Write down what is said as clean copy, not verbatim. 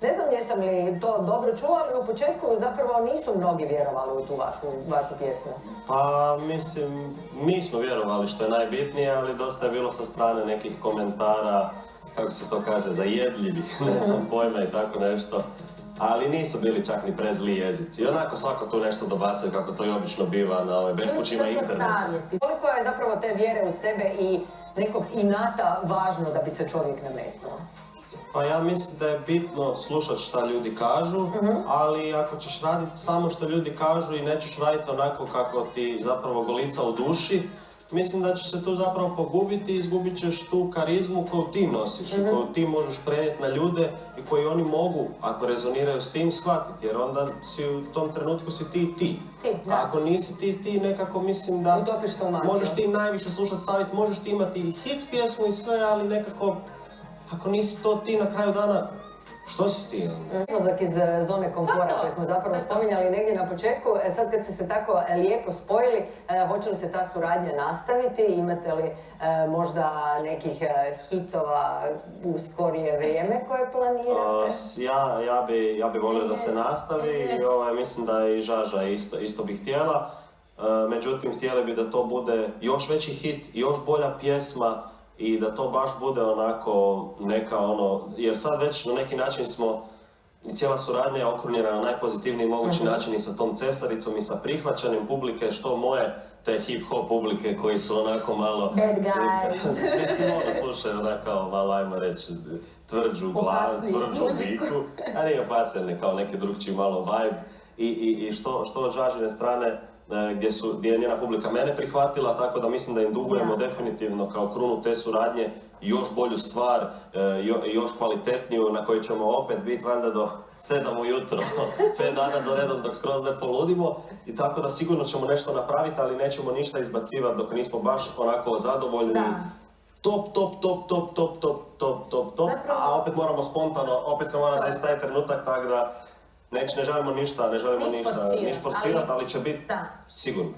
Ne znam jesam li to dobro čula, ali u početku zapravo nisu mnogi vjerovali u tu vašu pjesmu. Pa mislim, mi smo vjerovali što je najbitnije, ali dosta je bilo sa strane nekih komentara, kako se to kaže, zajedljivi, ne znam pojma i tako nešto. Ali nisu bili čak ni prezli jezici. Onako svako tu nešto dobacuje kako to i obično biva na bespućima interneta. Koliko je zapravo te vjere u sebe i nekog inata važno da bi se čovjek nametnuo? Pa ja mislim da je bitno slušati šta ljudi kažu, ali ako ćeš raditi samo što ljudi kažu i nećeš raditi onako kako ti zapravo golica u duši, mislim da ćeš se tu zapravo pogubiti i izgubit ćeš tu karizmu koju ti nosiš i koju ti možeš prenijeti na ljude i koji oni mogu, ako rezoniraju s tim, shvatiti, jer onda si u tom trenutku si ti. A ako nisi ti, nekako mislim da možeš ti najviše slušati savjet, možeš ti imati i hit pjesmu i sve, ali nekako ako nisi to ti na kraju dana, što si ti? Izlazak iz zone komfora koju smo zapravo spominjali negdje na početku. Sad kad ste se tako lijepo spojili, hoće li se ta suradnja nastaviti? Imate li možda nekih hitova u skorije vrijeme koje planirate? Ja bi volio da se nastavi i mislim da i Žaža isto bi htjela. Međutim, htjeli bi da to bude još veći hit, još bolja pjesma, i da to baš bude onako neka jer sad već na neki način smo, i cijela suradnja je okrunjena na najpozitivniji mogući način i sa tom cesaricom i sa prihvaćanjem publike, što moje te hip-hop publike koji su onako malo... Bad guys! Mislim, slušaju onako malo, ajmo reći, tvrđu glavu, tvrđu ziku, a nije opasnije, kao neki drugčiji malo vibe. I što od Žažine strane, gdje je njena publika mene prihvatila, tako da mislim da im dugujemo definitivno kao krunu te suradnje još bolju stvar, još kvalitetniju, na kojoj ćemo opet biti valjda do 7 ujutro, 5 dana za redom dok skroz ne poludimo, i tako da sigurno ćemo nešto napraviti, ali nećemo ništa izbacivati dok nismo baš onako zadovoljni. Top, a opet moramo spontano, opet se mora desiti taj trenutak, tako da ne želimo ništa forsirati, ali će biti sigurno.